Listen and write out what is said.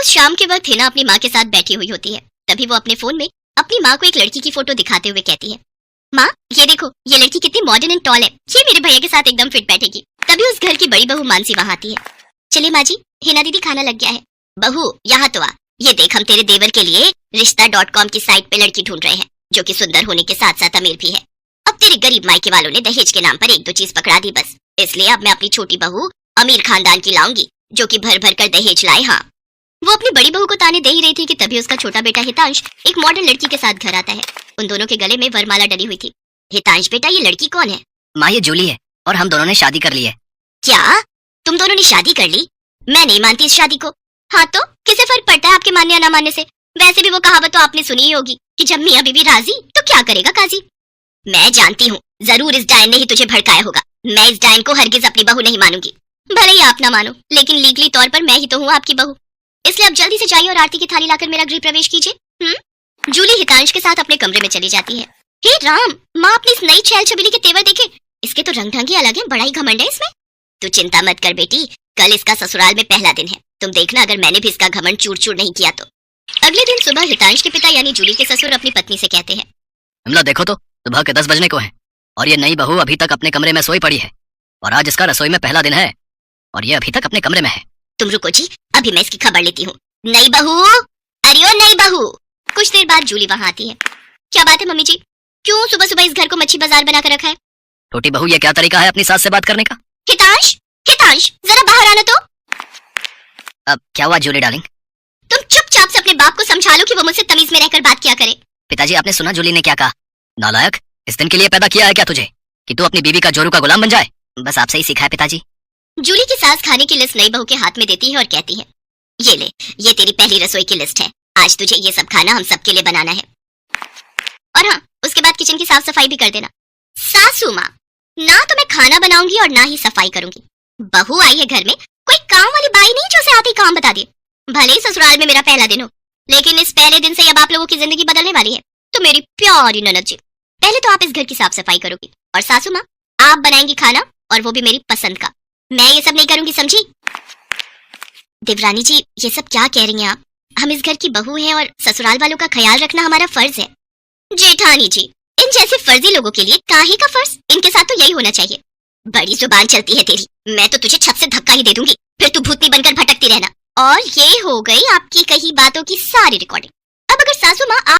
रोज शाम के वक्त हिना अपनी माँ के साथ बैठी हुई होती है। तभी वो अपने फोन में अपनी माँ को एक लड़की की फोटो दिखाते हुए कहती है, माँ ये देखो, ये लड़की कितनी मॉडर्न एंड टॉल है, ये मेरे भैया के साथ एकदम फिट बैठेगी। तभी उस घर की बड़ी बहू मानसी वहाँ आती है। चलिए माँ जी, हिना दीदी खाना लग गया है। बहू यहाँ तो आ, ये देख हम तेरे देवर के लिए रिश्ता.com की साइट पे लड़की ढूंढ रहे हैं जो कि सुंदर होने के साथ साथ अमीर भी है। अब तेरे गरीब मायके वालों ने दहेज के नाम पर एक दो चीज पकड़ा दी बस, इसलिए अब मैं अपनी छोटी बहू अमीर खानदान की लाऊंगी जो कि भर भर कर दहेज लाए। हाँ, वो अपनी बड़ी बहू को ताने दे ही रही थी कि तभी उसका छोटा बेटा हितांश एक मॉडर्न लड़की के साथ घर आता है। उन दोनों के गले में वरमाला डली हुई थी। हितांश बेटा, ये लड़की कौन है? माँ ये जूली है और हम दोनों ने शादी कर ली है। क्या तुम दोनों ने शादी कर ली? मैं नहीं मानती इस शादी को। हाँ तो किसे फर्क पड़ता है आपके मानने या ना मानने से? वैसे भी वो कहावत तो आपने सुनी ही होगी कि जब मियाँ बीवी राजी तो क्या करेगा काजी। मैं जानती हूँ, जरूर इस डायन ने ही तुझे भड़काया होगा। मैं इस डायन को हरगिज अपनी बहू नहीं मानूंगी। भले ही आप ना मानो, लेकिन लीगली तौर पर मैं ही तो हूँ आपकी बहू। इसलिए अब जल्दी से जाइए और आरती की थाली लाकर मेरा गृह प्रवेश कीजिए। जूली हितांश के साथ अपने कमरे में चली जाती है। हे राम, माँ अपनी इस नई छैल छबीली के तेवर देखे, इसके तो रंग ढंग ही अलग है, बड़ा ही घमंड है इसमें। तू चिंता मत कर बेटी, कल इसका ससुराल में पहला दिन है, तुम देखना अगर मैंने भी इसका घमंड चूर चूर नहीं किया तो। अगले दिन सुबह हितांश के पिता यानी जूली के ससुर अपनी पत्नी से कहते हैं, हमला देखो तो सुबह के 10 बजने को है और ये नई बहू अभी तक अपने कमरे में सोई पड़ी है और आज इसका रसोई में पहला दिन है और ये अभी तक अपने कमरे में है। तुम रुको जी, अभी मैं इसकी खबर लेती हूँ। नई बहू, अरे ओ नई बहू। कुछ देर बाद जूली वहाँ आती है। क्या बात है मम्मी जी, क्यों सुबह सुबह इस घर को मच्छी बाजार बनाकर रखा है? छोटी बहू ये क्या तरीका है अपनी सास से बात करने का? हितांश, हितांश जरा बाहर आना तो। अब क्या हुआ जूली डार्लिंग? तुम चुपचाप से अपने बाप को समझा लो कि वो मुझसे तमीज में रहकर बात किया करे। पिताजी आपने सुना जूली ने क्या कहा? नालायक, इस दिन के लिए पैदा किया है क्या तुझे कि तू अपनी बीवी का जोरू का गुलाम बन जाए? बस आपसे ही सीखा है पिताजी। जूली की सास खाने की लिस्ट नई बहू के हाथ में देती है और कहती है, ये ले, ये तेरी पहली रसोई की लिस्ट है, आज तुझे ये सब खाना हम सबके लिए बनाना है। और हाँ, उसके बाद किचन की साफ सफाई भी कर देना। सासू माँ, ना तो मैं खाना बनाऊंगी और ना ही सफाई करूंगी। बहू आई है घर में, कोई काम वाली बाई नहीं जो उसे आते ही काम बता दे। भले ही ससुराल में मेरा पहला दिन हो, लेकिन इस पहले दिन से अब आप लोगों की जिंदगी बदलने वाली है। तो मेरी प्यारी ननद जी, पहले तो आप इस घर की साफ सफाई करोगी और सासू माँ आप बनाएंगी खाना, और वो भी मेरी पसंद का। मैं ये सब नहीं करूंगी, समझी? देवरानी जी, ये सब क्या कह रही हैं आप? हम इस घर की बहू हैं और ससुराल वालों का ख्याल रखना हमारा फर्ज है। जेठानी जी, इन जैसे फर्जी लोगों के लिए काहे का फर्ज? इनके साथ तो यही होना चाहिए। बड़ी जुबान चलती है तेरी, मैं तो तुझे छत से धक्का ही दे दूंगी, फिर तू भूतनी बनकर भटकती रहना। और ये हो गई आपकी कही बातों की सारी रिकॉर्डिंग। अब अगर सासू माँ